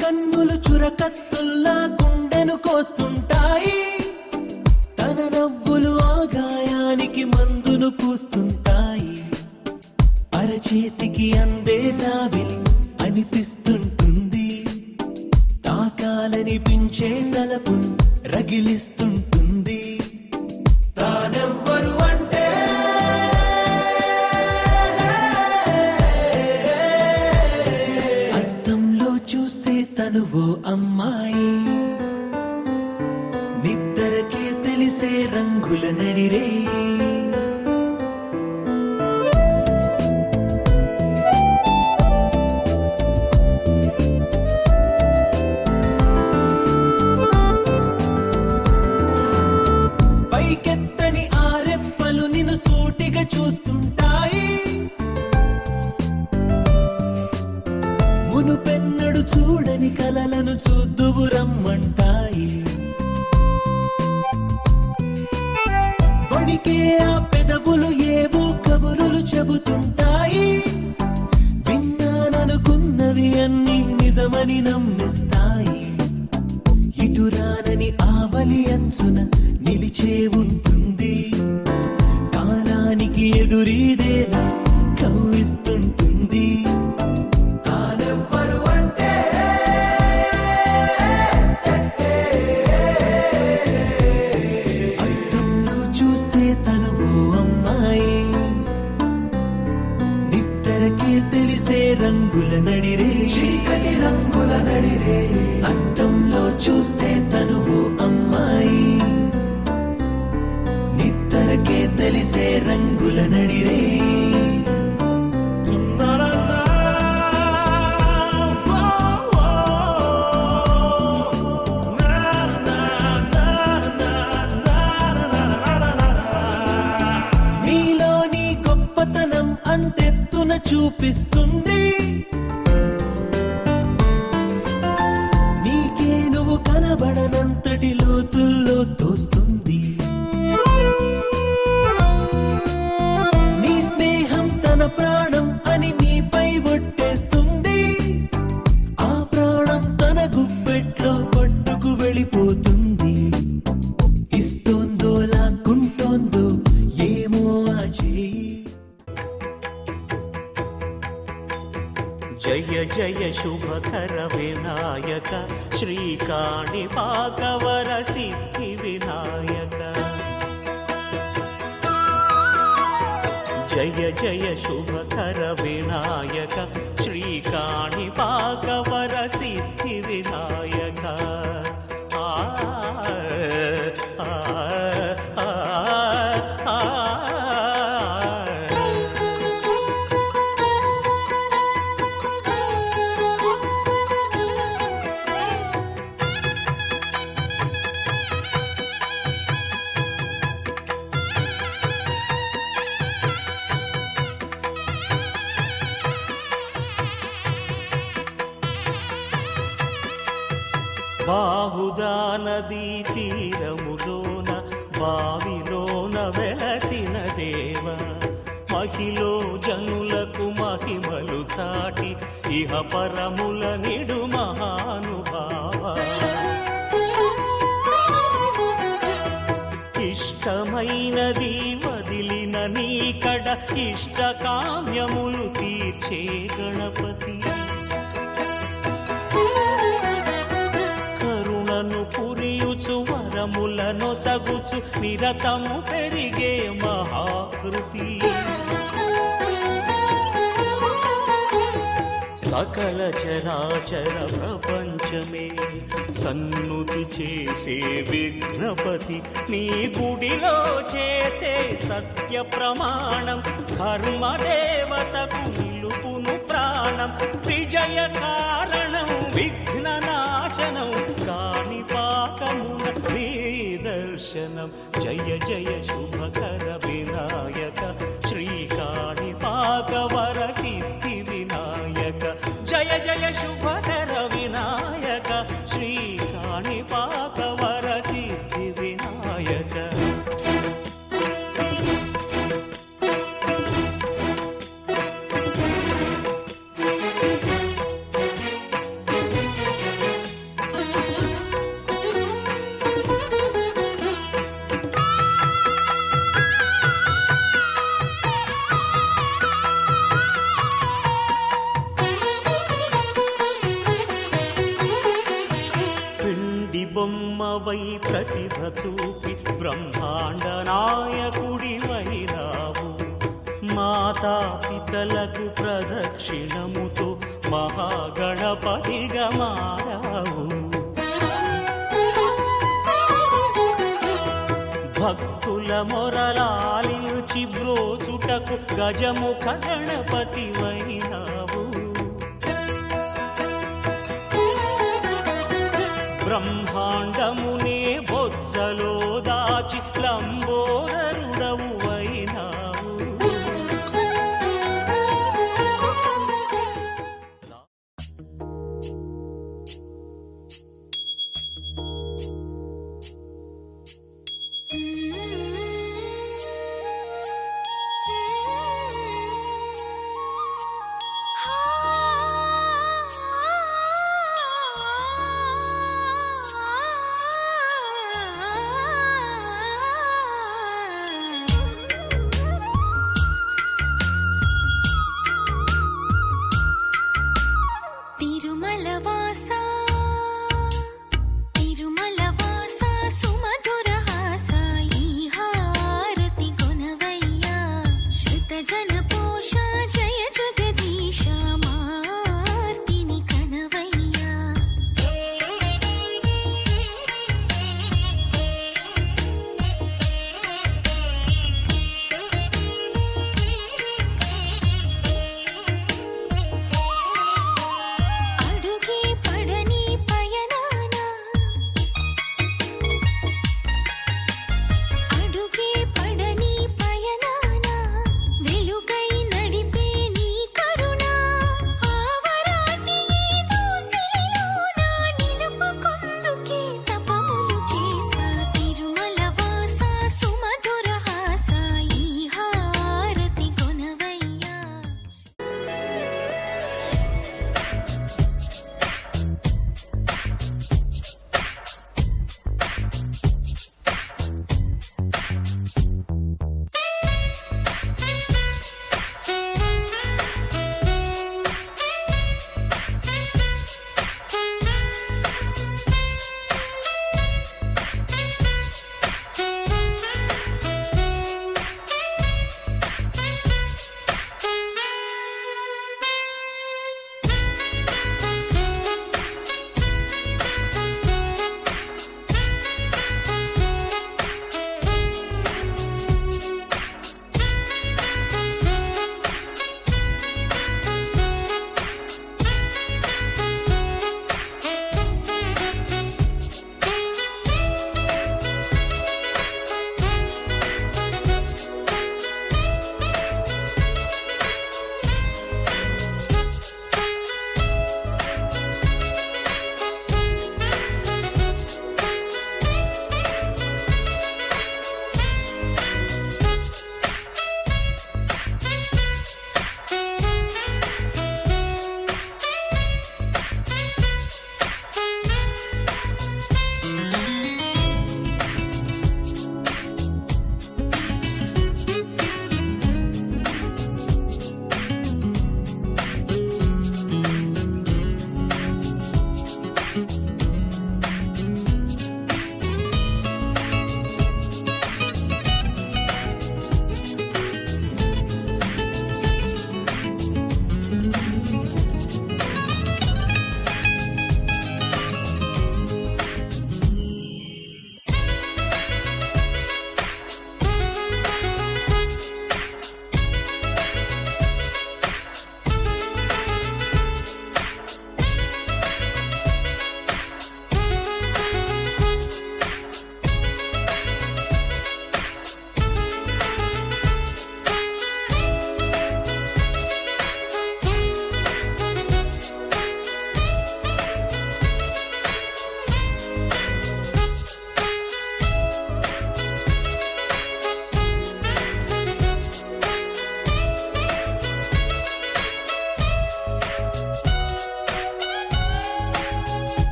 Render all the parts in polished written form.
కన్నులు చురకత్తుల్లా గుండెను కోస్తుంటాయి, తన నవ్వులు ఆగాయానికి మందును పూస్తుంటాయి. అరచేతికి అందే జాబిలి అనిపిస్తుంటుంది, తాకాలనిపించే తలపును రగిలిస్తుంటుంది. తానెవ్వరు అంటే తనువో అమ్మాయి, నిద్దరకే తెలిసే రంగుల నడిరే. పైకెత్తని ఆరెప్పలు నిన్ను సూటిగా చూస్తుంటాయి, మునుపెన్నడు చూడని కలలను చూద్దువు రమ్మంటాయి. వణికే ఆ పెదవులు ఏవో కబురులు చెబుతుంటాయి, విన్నాననుకున్నవి అన్ని నిజమని నమ్మిస్తాయి. ఇటురానని ఆవలి అంచున నిలిచే ఉంటుంది, కాలానికి ఎదురీదేలా కవ్విస్తుంటుంది. తెలిసే రంగుల నడిరే, చీకటి రంగుల నడిరే. అద్దంలో చూస్తే తనువు అమ్మాయి, నిద్దరకే తెలిసే రంగుల నడిరే. నీలోని గొప్పతనం అంతెత్తున చూపిస్తుంది, నీకే నువ్వు కనబడనంతటి లోతుల్లో తోస్తుంది. నీ స్నేహం తన ప్రాణం అని నీపై ఒట్టేస్తుంది, ఆ ప్రాణం తన గుప్పెట్లో పట్టుకు శుభకర వినాయక శ్రీకాణిపాకవర సిద్ధి వినాయక జయ జయ శుభకర వినాయక శ్రీకాణిపాకవర సిద్ధి వినాయక బాహుదా నదీ తీరములోన బావిలోన వెలసిన దేవ మహిలో జనులకు మహిమలు చాటి ఇహ పరముల నిడు మహానుభావ ఇష్టమైనది వదిలిన నీకడ ఇష్ట కామ్యములు తీర్చే గణపతి పురియుచు వరములను సగుచు నిరతము పెరిగే మహాకృతి సకల చరాచర ప్రపంచమే సన్నుతి చేసే విఘ్నపతి నీ గుడిలో చేసే సత్య ప్రమాణం ధర్మదేవతకు నిలుపును ప్రాణం విజయ కారణం విఘ్న నాశనం కాణిపాకమున నీ దర్శనం జయ జయ శుభకర వినాయక శ్రీకాణిపాకవర సిద్ధి వినాయక జయ జయ శుభకర వినాయక శ్రీకాణిపాకవర సిద్ధి వినాయక బొమ్మవై ప్రతిభ చూపి బ్రహ్మాండ నాయకుడి వైరావు మాతా పితలకు ప్రదక్షిణముతో మహాగణపతిగా మారావు భక్తుల మొరలాలించి బ్రోచుటకు గజముఖ గణపతి వైరావు బ్రహ్మాండమునే బొజ్జలో దాచి లంబోదరుడవు అయినావు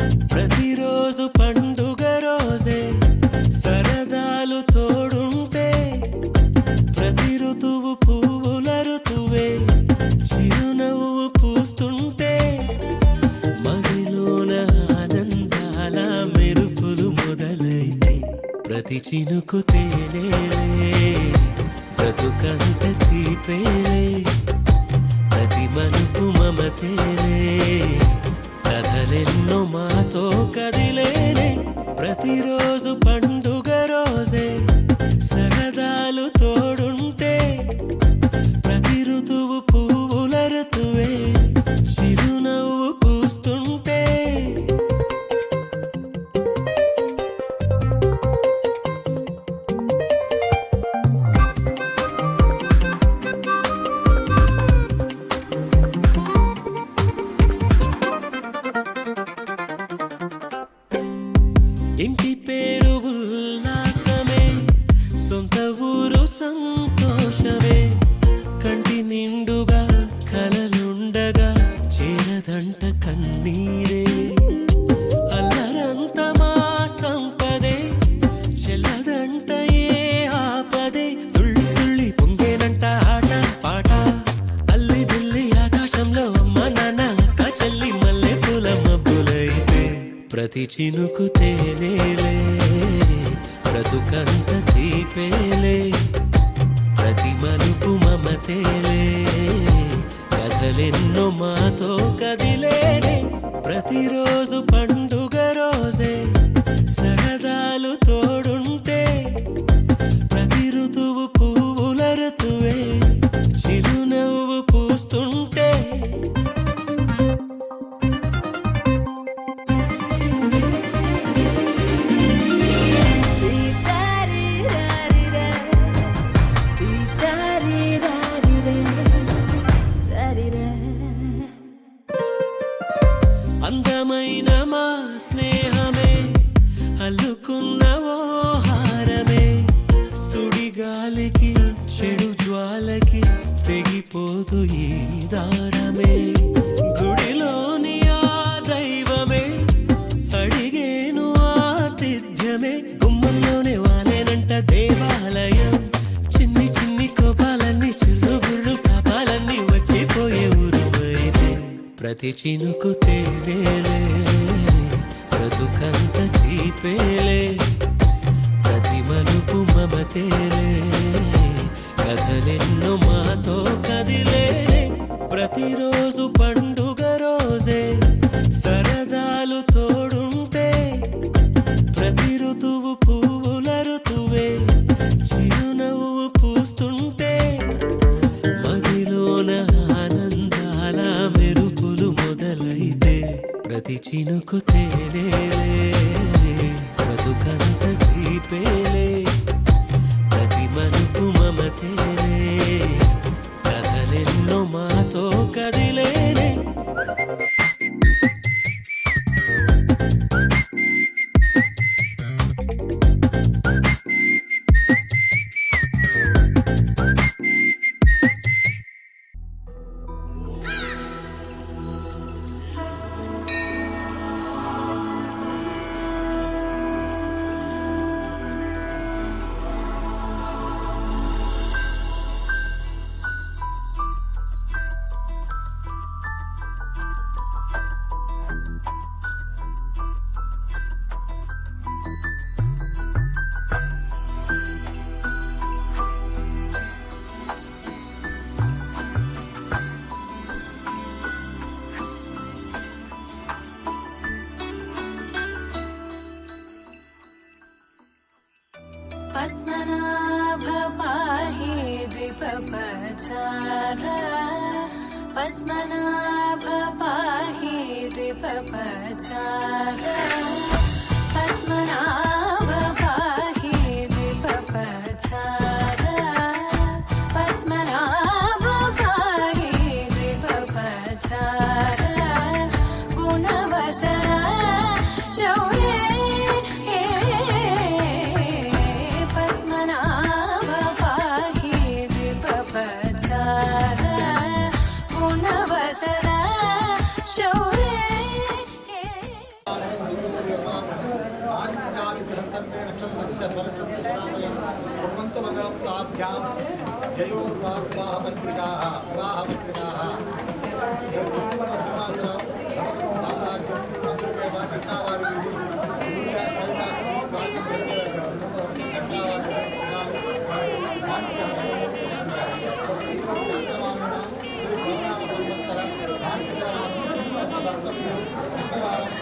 ప్రతిరోజు పండుగ రోజే సరదాలు తోడుంటే ప్రతి ఋతువు పువ్వుల ఋతువే చిరునవ్వు పూస్తుంటే మదిలోన ఆనందాల మెరుపులు మొదలైతే ప్రతి చినుకు తేనేలే బ్రతుకంత తీపేలే ప్రతి మలుపు మమతేలే కథలెన్నో మాతో కదిలేనే ప్రతిరోజు పండుగ రోజే సరదాలు తోడుంటే ప్రతి ఋతువు పువ్వుల ఋతువే చిరునవ్వు పూస్తుంటే ఇంటి పేరు ఉల్లాసమే సొంత ఊరు సంతోషమే కంటి నిండుగా కలలుండగా చేరదంట కన్నీరే అల్లరంత మా సంపదే చెల్లదంట ఏ ఆపదే తుళ్ళి తుళ్ళి పొంగేనంట ఆట పాట అల్లి బిల్లి ఆకాశంలో అమ్మ నాన్న అక్క చెల్లి మల్లె పూల మబ్బులైతే ప్రతి చినుకు తేనేలే బ్రతుకంత తీపేలే ప్రతి మలుపు మమతేలే కథలెన్నో మాతో కదిలేనే ప్రతిరోజు పండుగ రోజే సరదాలు తోడుంటే ప్రతి ఋతువు పువ్వుల ఋతువే చిరునవ్వు పూస్తుంటే అందమైన మా స్నేహమే అల్లుకున్న ఓ హారమే సుడిగాలికి చెడు జ్వాలకి తెగిపోదు ఈ దారమే గుడిలోని ఆ దైవమే అడిగేను ఆతిథ్యమే గుమ్మంలోనే వాలేనంట దేవాలయం చిన్ని చిన్ని కోపాలన్నీ చిల్లుబుర్రు తాపాలన్నీ వచ్చిపోయే ఊరుమైతే ప్రతి చినుకు తేనేలే బ్రతుకంత తీపేలే ప్రతి మలుపు మమతేలే కథలెన్నో మాతో కదిలేనే ప్రతిరోజు పండుగ రోజే సరదాలు తోడుంటే ప్రతి ఋతువు పువ్వుల ఋతువే చిరునవ్వు పూస్తుంటే మదిలోన ఆనందాల మెరుపులు మొదలైతే ప్రతి చినుకు తేనేలే బ్రతుకంత తీపేలే ప్రతి మలుపు మమతేలే కథలెన్నో మాతో కదిలేనే पद्मनाभ पाहि द्विपपचार पद्मनाभ पाहि द्विपपचार पद्मनाभ पाहि द्विपपचार पद्मनाभ पाहि द्विपपचार गुणवचन शौर्ये आदित्यः नक्षत्रस्य स्वरक्षत्रस्वरादयं कुर्वन्तु मङ्गलं ताभ्यां जयोर्वाग्वाहपत्रिकाः विवाहपत्रिकाः साम्राज्यं मन्दिरपेट घट्टावारिवीधि स्वस्ति श्री चान्द्रमानेन श्री भवनाम संवत्सर मार्गशिरमासं सप्तमी शुक्रवारं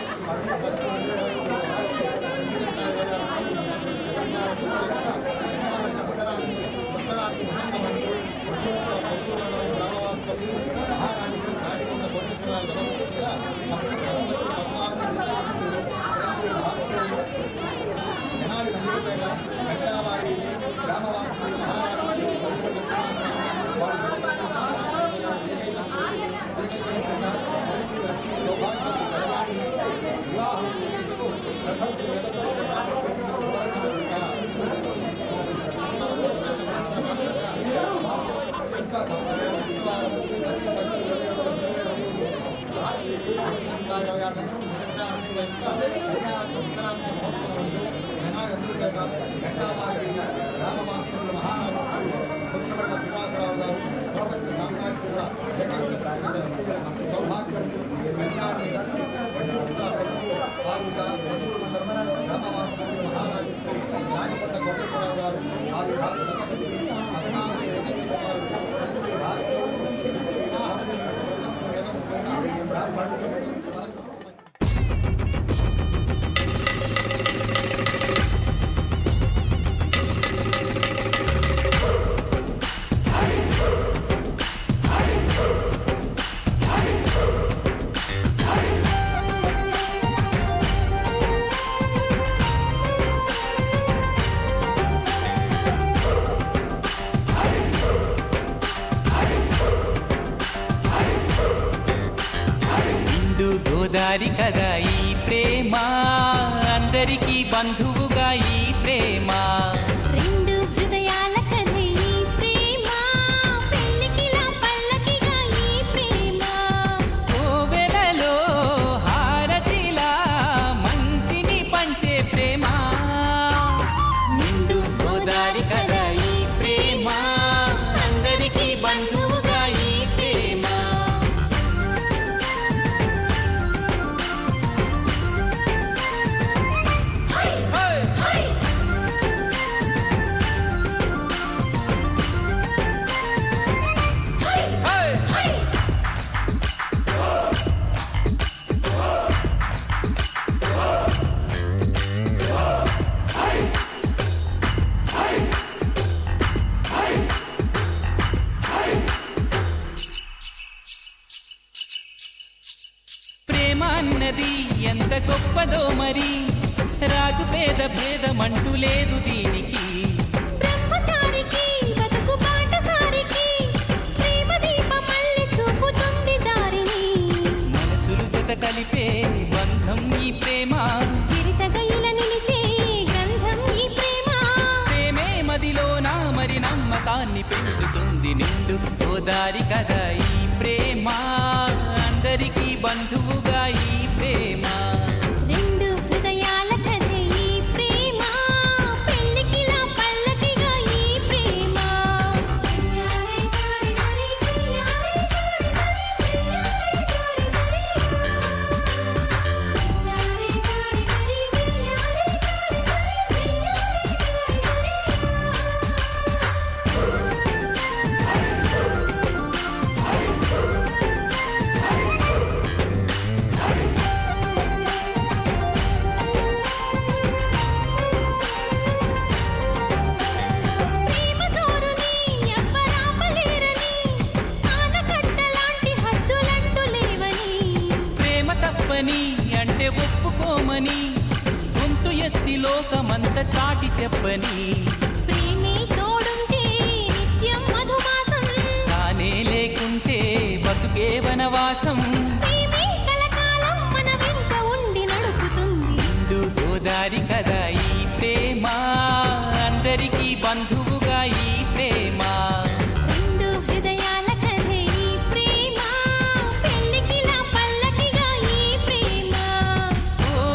โ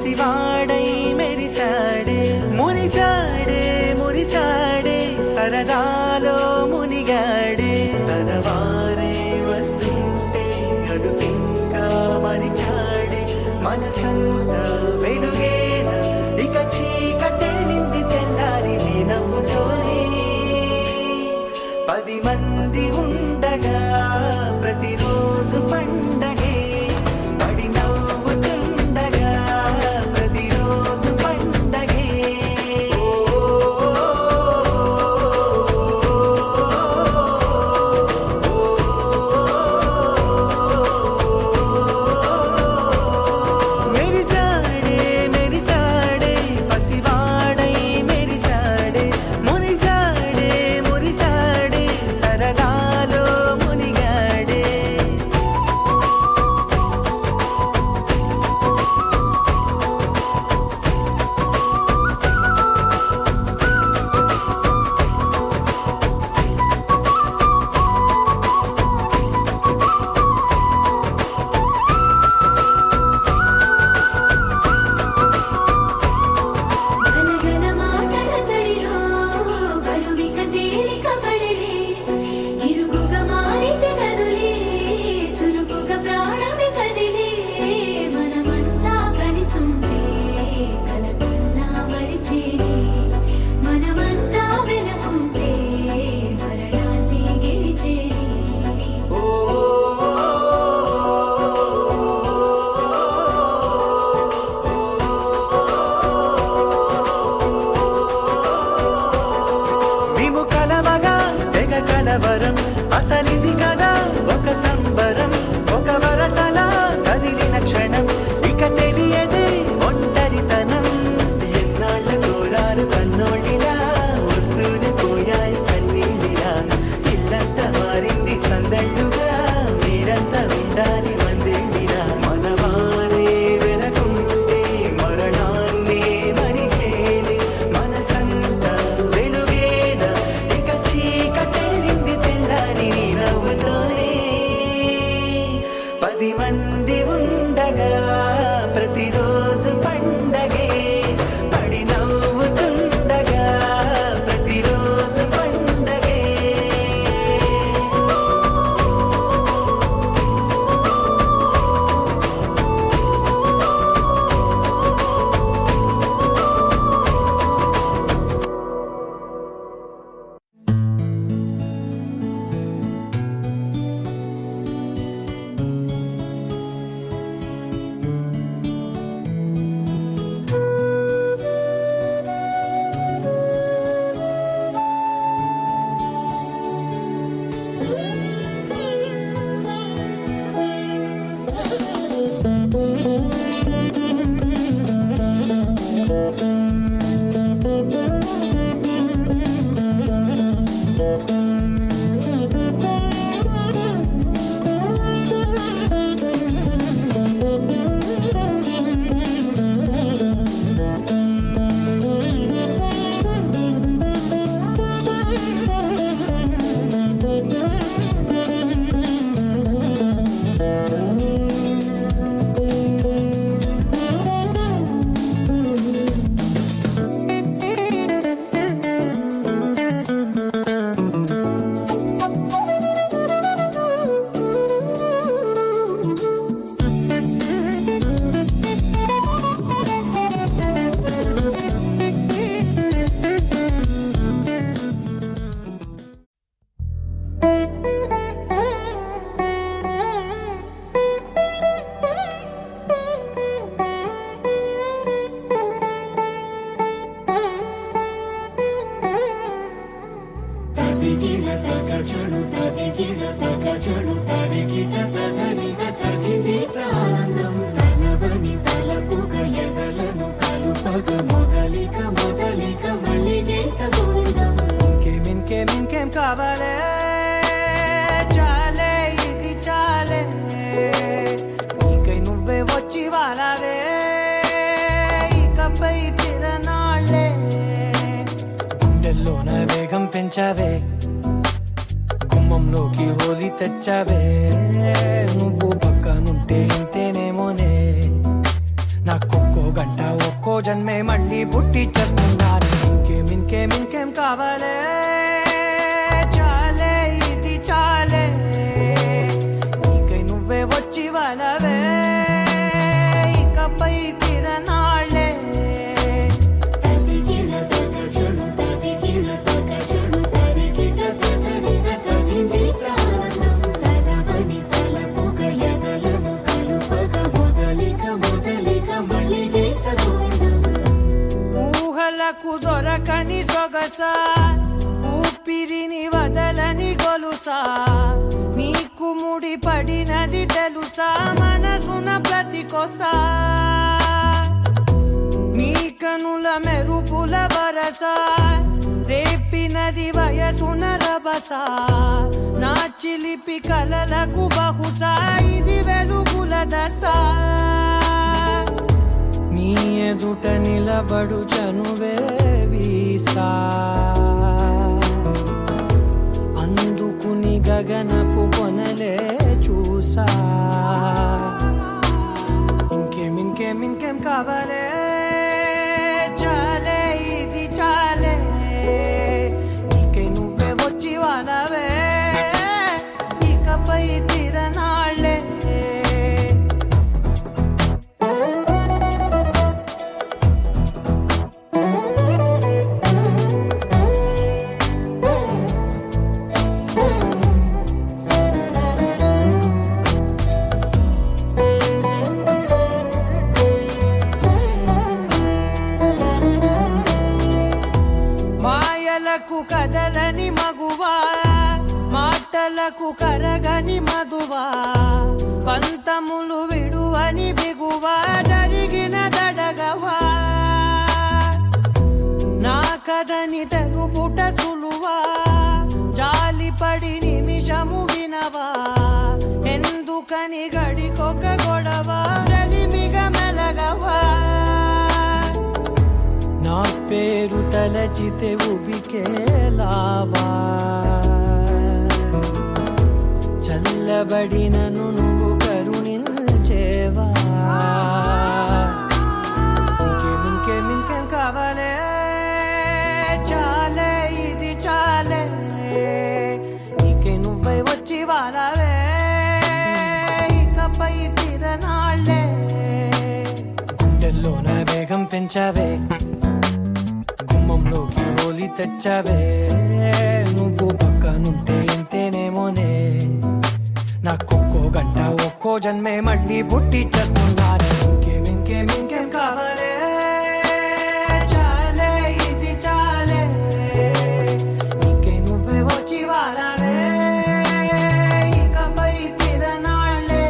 పసివాడై మెరిసాడే మురిసాడే మురిసాడే సరదాలో మునిగాడే తనవారే వస్తుంటే అదుపింకా మరిచాడే మనసంతా వెలుగేన ఇక చీకటెళ్ళింది తెల్లారి నీ నవ్వుతోనే 10 మంది ఉండగా ప్రతిరోజు పండగే పడి నవ్వుతుండగా ప్రతిరోజు పండగే మెరిసాడే మెరిసాడే పసివాడై మెరిసాడే మురిసాడే మురిసాడే సరదాలో మునిగాడే గనగన మాటల సడిలో బరువిక తేలిక పడలే ఇరుగుగా మారితే కదులే చురుకుగా ప్రాణమి కదిలే మనమంతా కలిసుంటే కలకున్నా మరిచేనే మనమంతా వెనకుంటే మరణాన్ని గెలిచేనే మేము కలవగా తెగ కలవరం అసలిది కదా ఒక సంబరం ఒక వరసలా కదిలిన క్షణం ఇక తెలియదే ఒంటరితనం ఎన్నాళ్ళ కోరారు కన్నోళ్ళిలా వస్తూనే పోయాయి కన్నీళ్ళిలా ఇల్లంతా మారింది సందళ్ళుగా మీరంతా ఉండాలి మందిళ్ళిలా మనవారే వెనకుంటే మరణాన్ని మరిచేలే మనసంతా వెలుగేన ఇక చీకటెళ్ళింది తెల్లారి నీ నవ్వుతోనే 10 మంది ఉండగా ప్రతిరోజు పండగే పడి నవ్వుతుండగా ప్రతిరోజు పండగే తదిగిడ తగచడు తదిగిడ తగచడు తరిగిట తదనిన తదిదీత ఆనందం తలవని తలపుగ ఎదలను కలుపగ మొదలిక మొదలిక మళ్ళీ గీత గోవిందం ఇంకేం కావాలే చాలే ఇది చాలే నీకై నువ్వే వచ్చి వాలావే ఇకపై తిరనాళ్ళే గుండెల్లోన వేగం పెంచావే గుమ్మంలోకి హోలీ తెచ్చావే నువ్వు పక్కనుంటే ఇంతేనేమోనే నాకొక్కో గంట జన్మే మళ్ళీ పుట్టి చేస్తున్నాను. ఇంకేం కావాలే, చాలే ఇది చాలే, నీకై నువ్వే వచ్చి వాళ్ళవే, ఇకపై తిరనాళ్ళే. ఊహలకు దొరకని సొగసా, ఊపిరిని వదలని గొలుసా, నీకు ముడి పడినది తెలుసా, మనసున ప్రతి కొసా, నీ కనుల మెరుపుల వరస, రేపినది వయసున రభస, నా చిలిపి కలలకు బహుశా ఇది వెలుగుల దశ. నీ ఎదుట నిలబడు చనువే వీసా, అందుకుని గగనపు కొనలే చూసా. ఇంకేం కావాలే, చాలే ఇది చాలే, నీకై నువ్వే వచ్చి వాళ్ళవే, ఇకపై తిరనాళ్ళే. మాయలకు కదలని మగువా, మాటలకు కరగని మధువా, పంతములు విడువని బిగువా, జరిగిన దడగవా, నా కథని తెలుపుట సులువా, జాలిపడి నిమిషము వినవా, ఎందుకని గడికొక గొడవ, రలిమిగ మెలగవా, నా పేరు తలచితే ఉబికేలావా, చల్లబడినను నువ్వు కరుణించేవా. ఇంకేం కావాలే, చాలే ఇది చాలే, నీకై నువ్వై వచ్చి వాళ్ళవే, ఇకపై తిరనాళ్ళే. గుండెల్లో నా వేగం పెంచావే, గుమ్మంలోకి హోలీ తెచ్చావే, నువ్వు పక్కనుంటే ఎంతేనేమోనే, నాకొక్కో గంట ఒక్కో జన్మే మళ్ళీ పుట్టి చేస్తున్నాను. ఇంకేం కావాలే, చాలే ఇది చాలే, నీకై నువ్వే వచ్చి వాళ్ళవే, ఇకపై తిరనాళ్ళే.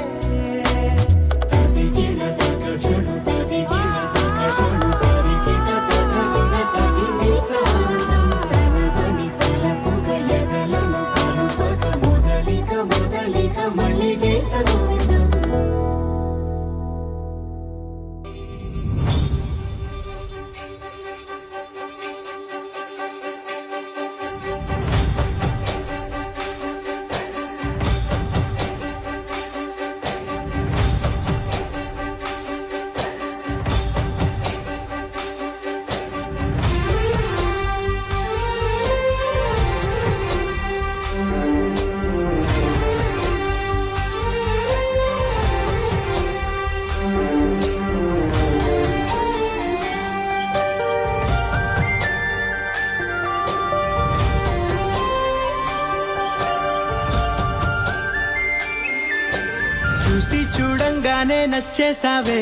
చూసి చూడంగానే నచ్చేసావే,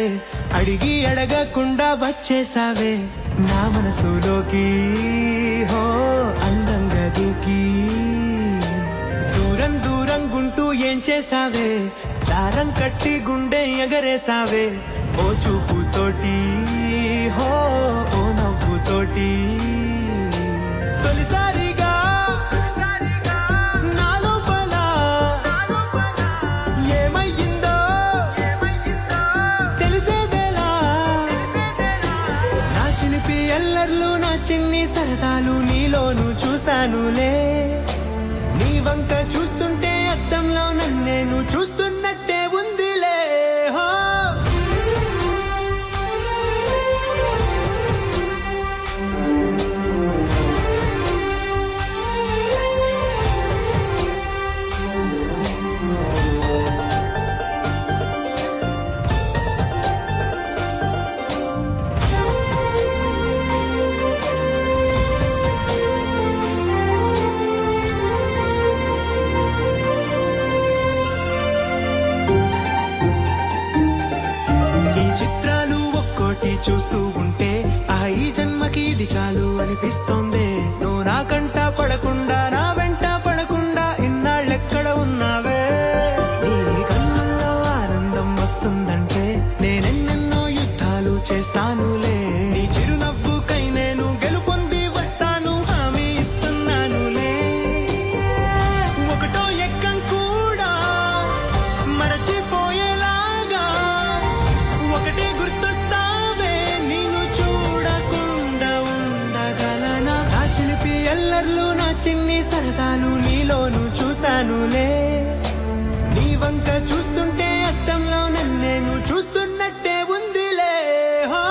అడిగి అడగకుండా వచ్చేసావే, నా మనసులోకి హో అందంగా దూకి, దూరం గుంటూ ఏం చేసావే, దారం కట్టి గుండె ఎగరేసావే, ఓ చూపుతోటి హో ఓ నవ్వుతోటి. తొలిసారిగా నా చిన్ని సరదాలు నీలోను చూశానులే, నీ వంక చూస్తుంటే అద్దంలో నన్నేను చూస్తున్నట్టే ఉందిలే. చూస్తూ ఉంటే ఈ జన్మకి ఇది చాలు అనిపిస్తోంది. నువ్వు నా కంట పడకుండా నా వెంట పడకుండా ఇన్నాళ్ళెక్కడ ఉన్నావే. నీ కళ్ళల్లో ఆనందం వస్తుందంటే నేనెన్నెన్నో యుద్ధాలు చేస్తానులే. నీ చిరునవ్వుకై నేను గెలుపొంది వస్తాను, హామీ ఇస్తున్నానులే. ఒకటో ఎక్కం కూడా మరచిపోయేలాగా ఒకటే గుర్తొస్తావే. నిన్ను చూడకుండా ఉండగలనా? నా చిలిపి ఎల్లర్లు నా చిన్ని సరదాలు నీలోను చూశానులే. నీ వంక చూస్తుంటే అద్దంలో నన్నేను చూస్తున్నట్టే ఉందిలే. హో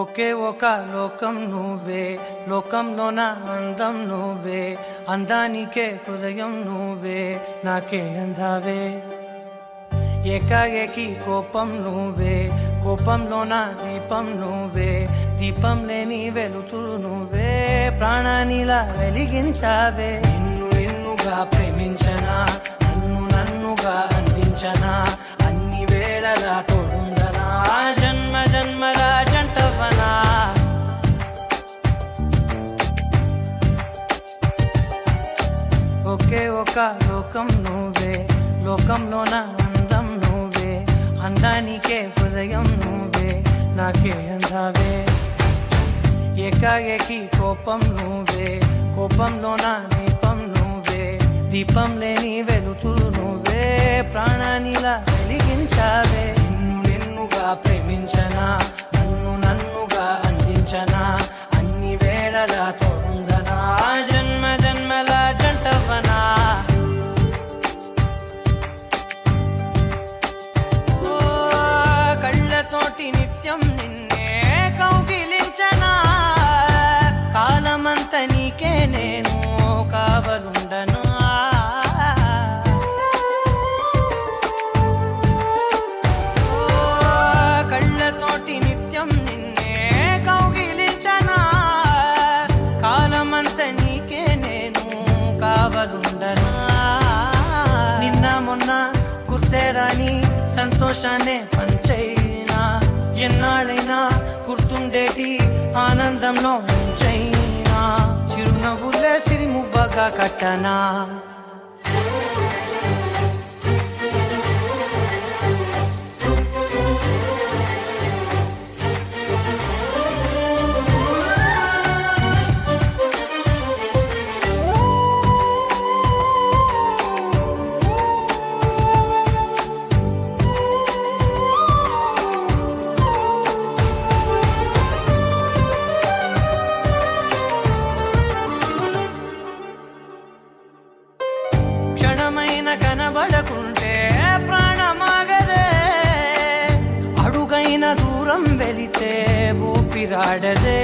ఒకే ఒక లోకం నువ్వే, లోకంలోన అందం నువ్వే, అందానికే హృదయం నువ్వే, నాకే అందావే. ఏకాఏకి కోపం నువ్వే, కోపంలోన దీపం నువ్వే, దీపం లేని వెలుతురు నువ్వే, ప్రాణానిలా వెలిగించావే. నిన్ను నిన్నుగా ప్రేమించనా, నన్ను నన్నుగా అందించనా, అన్ని వేళలా తోడుందనా, జన్మ జన్మల జంటవనా. ఒకే ఒక లోకం నువ్వే, లోకంలోన అందం నువ్వే, అందానికే హృదయం నువ్వే, నాకే అందావే. ఏకాఏకి కోపం నువ్వే, కోపంలోన దీపం నువ్వే, దీపం లేని వెలుతురు నువ్వే, ప్రాణానిలా వెలిగించావే. నిన్ను నిన్నుగా ప్రేమించనా, నన్ను నన్నుగా అందించనా, అన్ని వేళలా తోడుందనా, జన్మ జన్మల జంటవనా. ఓ కళ్ళతోటి నిత్యం నిన్నే కౌగిలించనా, కాలమంత నీకే నేను కావలుండను. కళ్ళతోటి నిత్యం నిన్నే కౌగిలించనా, కాలమంత నీకే నేను కావలుండనా. నిన్న మొన్న గుర్తేరాని సంతోషాన్నే పంచైనా, ఎన్నాళ్ళైనా గుర్తుండేటి ఆనందంలో ముంచైనా, చిరునవ్వులే సిరిముబ్బగా కట్టనా. క్షణమైన కనబడకుంటే ప్రాణమాగదే, అడుగైన దూరం వెళితే ఊపిరాడదే.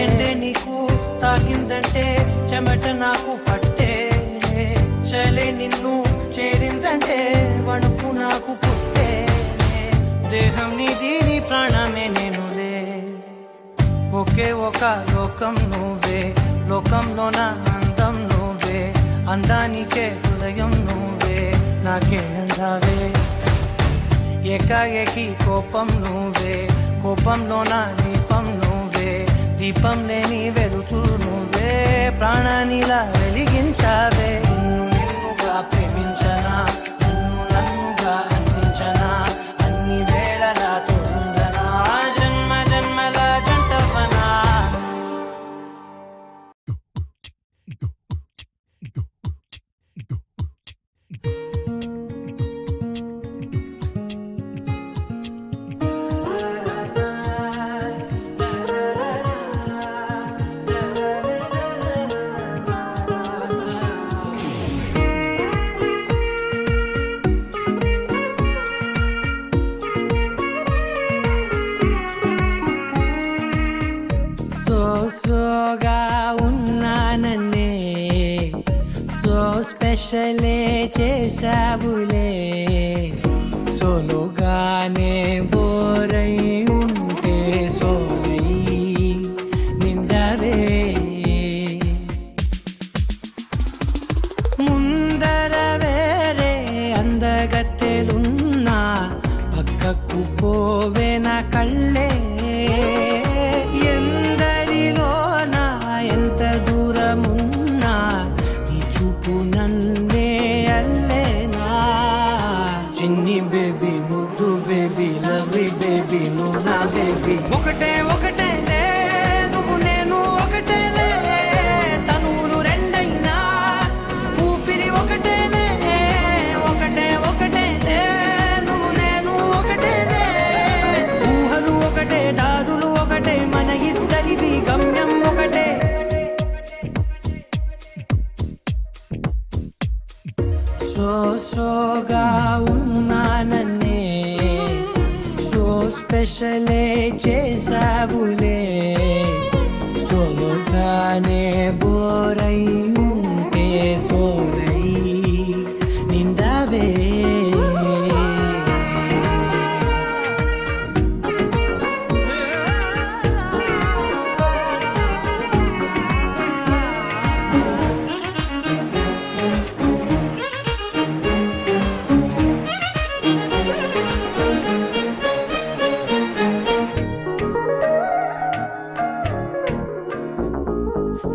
ఎండే నీకు తాకిందంటే చెమట నాకు పట్టే, చలే నిన్ను చేరిందంటే వణుకు నాకు పుట్టే, దేహం నీది నీ ప్రాణమే నేనులే. ఒకే ఒక లోకం నువ్వే, లోకంలోన అందం నువ్వే, అందానికే హృదయం నువ్వే, నాకే అందావే. ఏకాఏకి కోపం నువ్వే, కోపంలోన దీపం నువ్వే, దీపం లేని వెలుతురు నువ్వే, ప్రాణానిలా వెలిగించావే. నిన్ను నిన్నుగా ప్రేమించనా, నన్ను నన్నుగా అందించనా, అన్ని వేళలా తోడుందనా, జన్మ జన్మల జంటవనా. చేశావులే సోలోగానే బోరై ఉంటే సోలై నిండవే ముందర వేరే అందగత్తెలున్నా పక్కకు పోవే నా కళ్ళే ఎందరిలోనా ఎంత దూరమున్నా నీ చూపు నన్నే అల్లేనా చిన్ని బేబీ ముద్దు బేబీ లవ్లీ బేబీ నువ్వు నా బేబీ ఒకటే ఒకటేలే నువ్వు నేను ఒకటేలే తనువులు రెండైనా ఊపిరి ఒకటేలే ఒకటే ఒకటేలే నువ్వు నేను ఒకటేలే ఊహలు ఒకటే దారులు ఒకటే మన ఇద్దరిది గమ్యం ఒకటే సోగా ఉన్నానన్నే సో స్పెషలే చేశావులే సోలోగానే బోరై ఉంటే సోలై నిండవే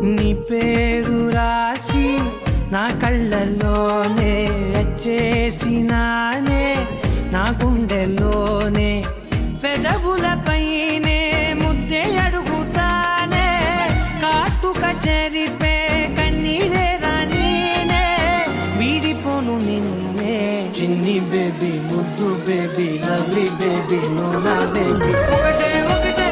నీ పేరు రాసి నా కళ్ళల్లోనే వచ్చేసినానే నా గుండెల్లోనే పెదవులపైనే ముద్దే అడుగుతానే కాటుక చెరిపే కన్నీరే రానీనే వీడిపోను నిన్నే చిన్ని బేబీ ముద్దు బేబీ లవ్లీ బేబీ నువ్వు నా బేబీ ఒకటే ఒకటే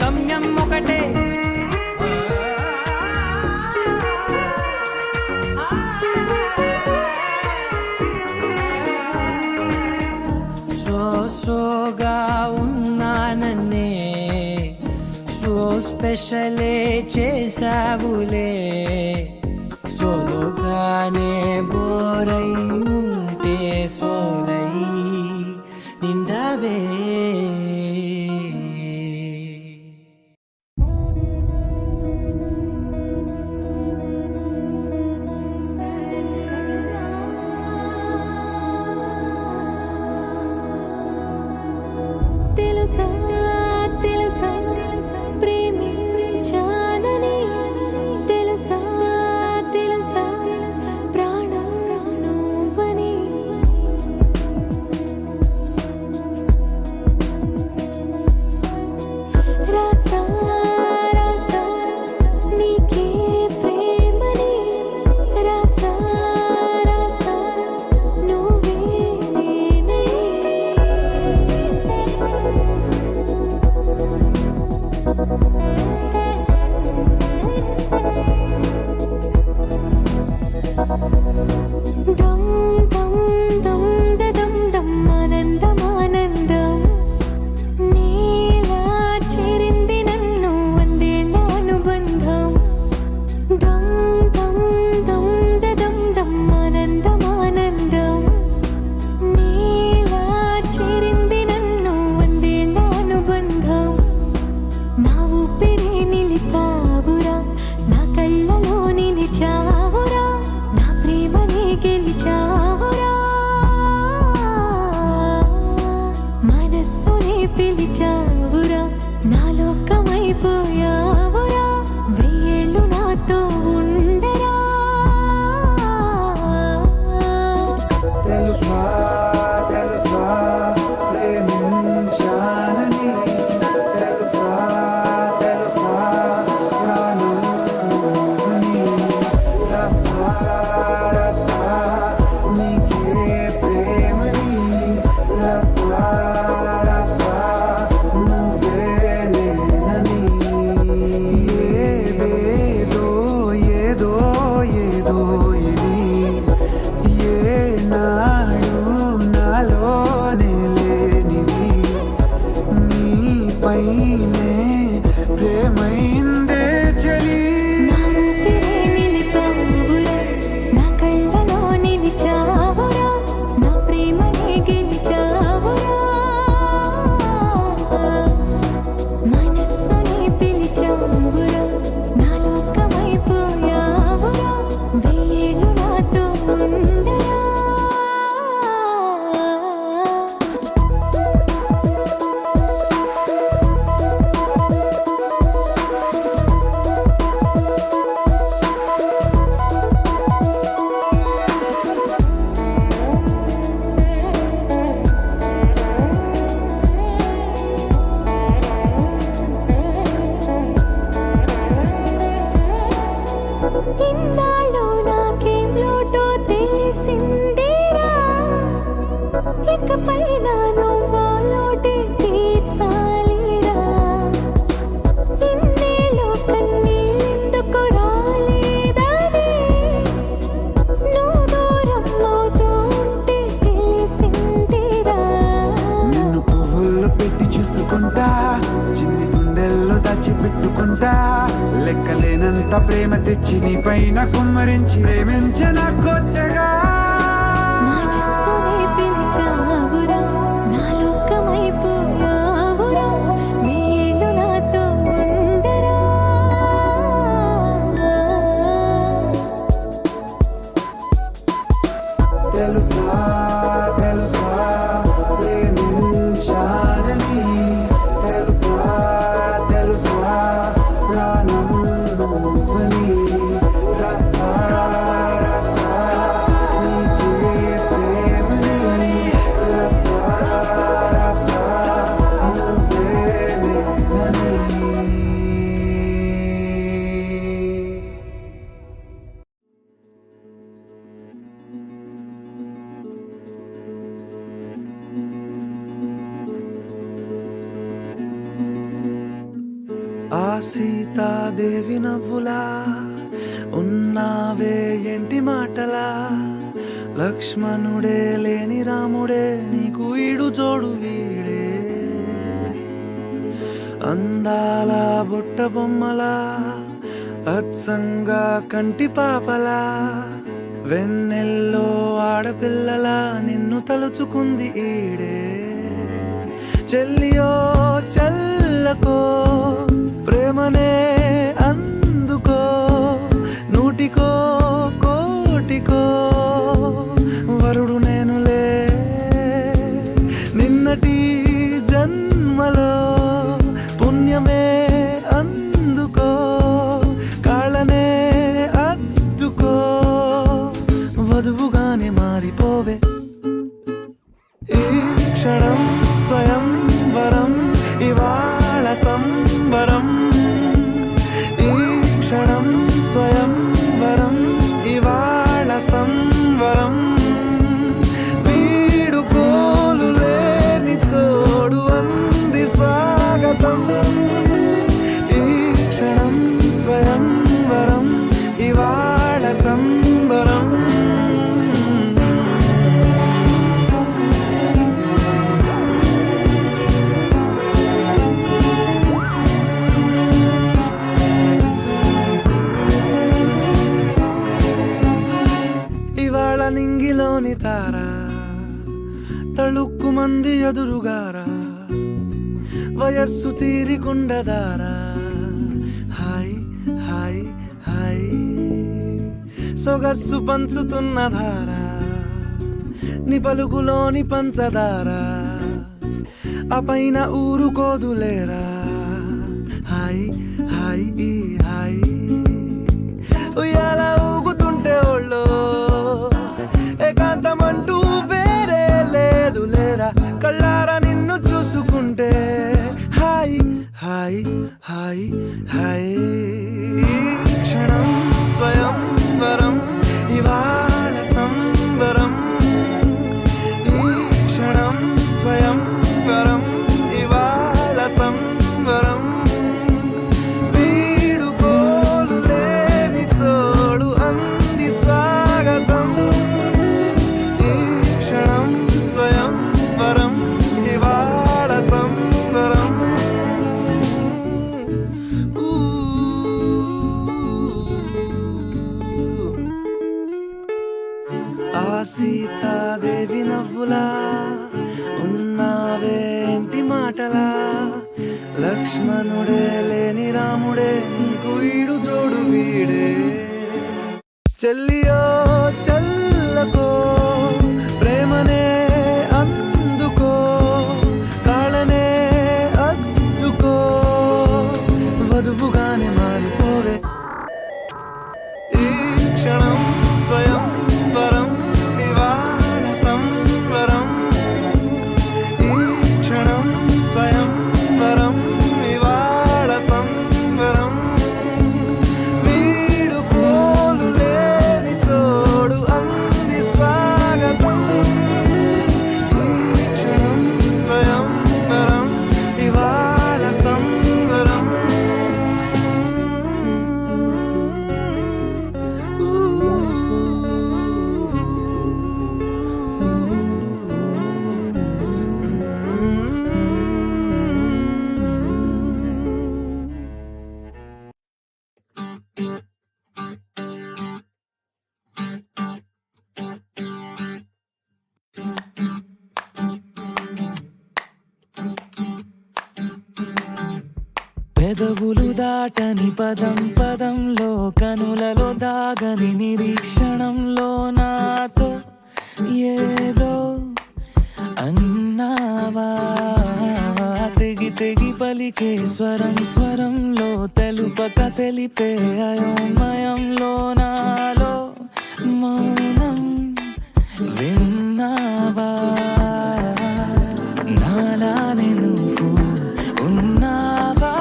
గమ్యం ఒకటే సోగా ఉన్నానన్నే సో స్పెషలే చేశావులే సోలోగానే బోరై ఉంటే సోలై నిండవే కొండంత ప్రేమ తెచ్చి నీ పైన కుమ్మరించి ప్రేమించిన కొత్తగా మనస్సునే పిలిచావురా నా లోకమైపోయావురా నీళ్ళు నాతో ఉండరా తెలుసా తెలుసా ప్రేమించాలని తెలుసా తెలుసా ప్రాణం నువ్వని రసా రసా నీకే ప్రేమని రసా రసా నువ్వే నేనని ఆ సీతాదేవి నవ్వులా ఉన్నావే ఎంటి మాటలా లక్ష్మణుడే లేని రాముడే నీకు ఈడు జోడు వీడే అందాల బుట్ట బొమ్మలా అచ్చంగా కంటి పాపలా వెన్నెల్లో ఆడపిల్లలా నిన్ను తలుచుకుంది ఈడే చెల్లియో చల్లకో ప్రేమనే అందుకో నూటికో కోటికో వరుడు నేనులే నిన్నటి జన్మలో పుణ్యమే అందుకో కాళ్ళనే అద్దుకో వధువుగానే మారిపోవే ఈ క్షణం స్వయం వరం ఇవాళ సంబరం ఈ క్షణం స్వయం వరం ఇవాళ సంవరం వీడుకోలు లేని తోడు అంది స్వాగతం ఈ క్షణం స్వయం వరం ఇవాళ సంబరం ఇవాళ నింగిలోని తారా తళుక్కు మంది ఎదురుగారా వయస్సు తీరికుండదారా హాయ్ హాయ్ హాయ్ సొగస్సు పంచుతున్న ధారా నీ పలుకులోని పంచదారా ఆ పైన ఊరుకోదులేరా హాయ్ హాయ్ ఈ హాయ్ ఉయ్యాల ఊగుతుంటే ఒళ్ళో ఏకాంతమంటూ వేరే లేదు లేరా కళ్ళారా నిన్ను చూసుకుంటే హాయ్ హాయ్ హాయ్ హాయ్ క్షణం స్వయం వరం ఇవాళ సంవరం ఈ క్షణం స్వయం వరం ఇవాళ సంవరం వీడుకోలు లేని తోడు అంది స్వాగతం ఈ క్షణం స్వయం వరం ఇవాళ సంవరం ఆ సీతాదేవి నవ్వులా ఉన్నావేంటి మాటలా లక్ష్మణుడే లేని రాముడే నీకు ఈడు జోడు వీడే చెల్లియో చల్లకో ప్రేమనే అందుకో కాళ్ళనే అద్దుకో వధువుగానే మారిపోవే ఈ క్షణం స్వయం వరం ఇవాళ సంవరం ఈ క్షణం స్వయం వరం ఇవాళ సంవరం వీడుకోలు లేని తోడు అంది స్వా పెదవులు దాటని పదం పదంలో కనులలో దాగని నిరీక్షణంలో నాతో ఏదో అన్నావా తెగి తెగి పలికే స్వరం స్వరంలో తెలుపక తెలిపే అయోమయంలో నాలో మౌనం విన్నావా నాలానే నువ్వు ఉన్నావా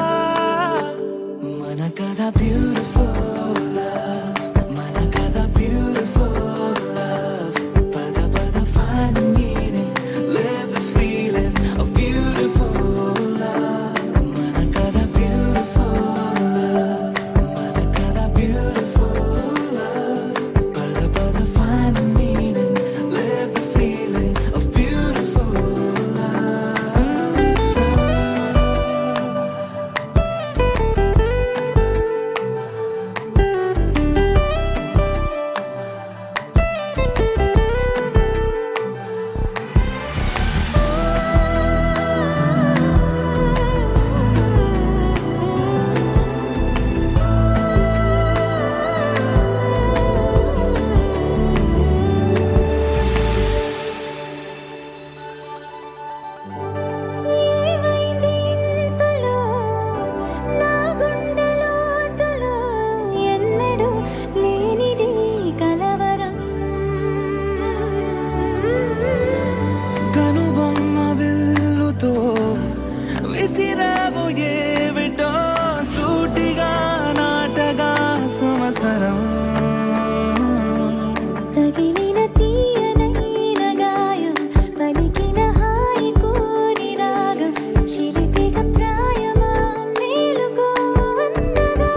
మన కథ బ్యూటిఫుల్ మన కథ బ్యూటిఫుల్ పద పద find the meaning live the feeling of beautiful మన కథ beautiful మన కథ beautiful పద పద find the meaning live the feeling of beautiful ఏమైంది ఇంతలో నా గుండెలోతులో ఎన్నడూ లేనిది కలవరం కనుబొమ్మ విల్లుతో విసిరావు ఏమిటో సూటిగా నాటగా సంవత్సరం తగిలిన తీయనైన గాయం పలికిన హాయి కోరి రాగం చిలిపిక ప్రాయమా మేలుకో అందగా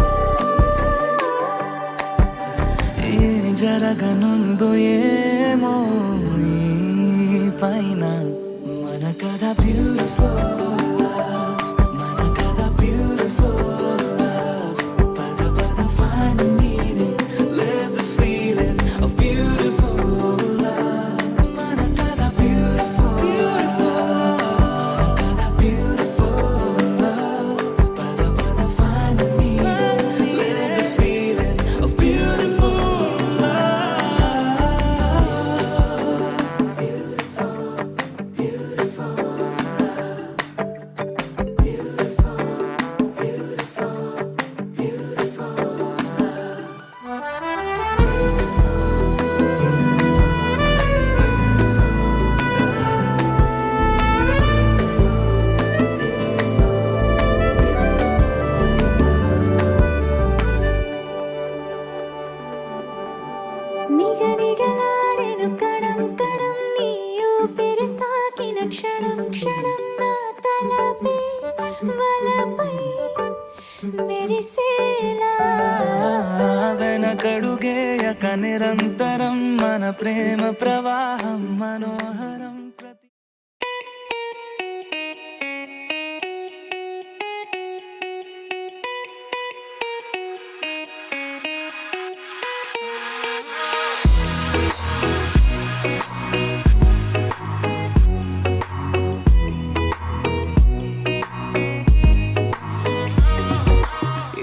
ఏ జరగనుందో ఏమో ఈ పైన మన కథ బ్యూటిఫుల్ మన కథ బ్యూటిఫుల్ పద పద find the meaning live the feeling of beautiful మన కథ beautiful మన కథ beautiful పద పద find the meaning live the feeling of beautiful నిగనిగలాడెను Kadam Kadam నీ ఊపిరి తాకిన క్షణం క్షణం నా తలపై వలపై మెరిసేలా వెనకడుగేయక నిరంతరం మన ప్రేమ ప్రవాహం మనోహరం ప్రతి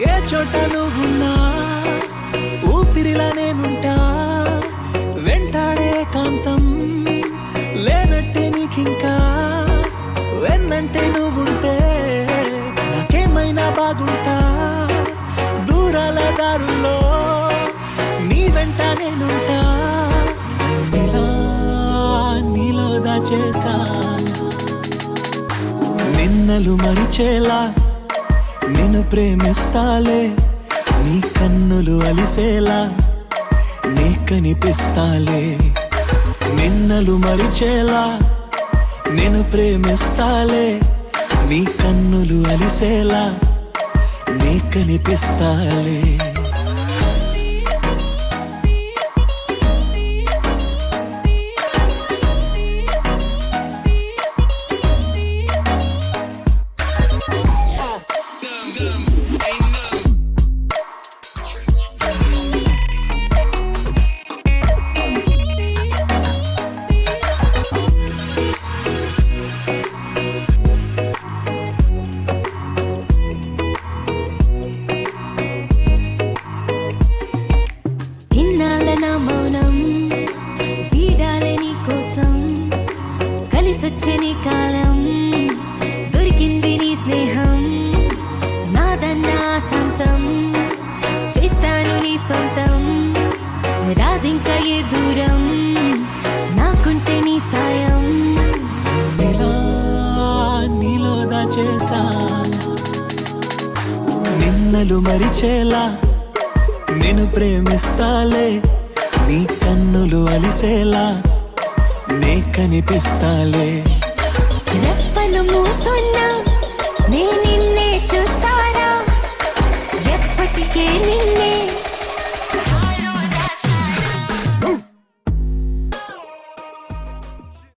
ఏ చోట నువ్వున్నా ఊపిరిలా నేనుంటా వెంటాడే కాంతం లేనట్టే నీకింకా వెన్నంటే నువ్వుంటే నాకేమైనా బాగుంటా దూరాల దారుల్లో నీ వెంట నేనుంటా నీలో దాచేసా నిన్నలు మరిచేలా నిన్ను ప్రేమిస్తాలే నీ కన్నులు అలిసేలా నీ కనిపిస్తాలే నిన్నలు మరిచేలా నిన్ను ప్రేమిస్తాలే నీ కన్నులు అలిసేలా నీ కనిపిస్తాలే ఏ దూరం నాకుంటే నీ సాయం ఇలా నీలో దాచేసా నిన్నలు మరిచేలా నేను ప్రేమిస్తాలే నీ కన్నులు అలిసేలా నే కనిపిస్తాలే రెప్పలు మూసున్నా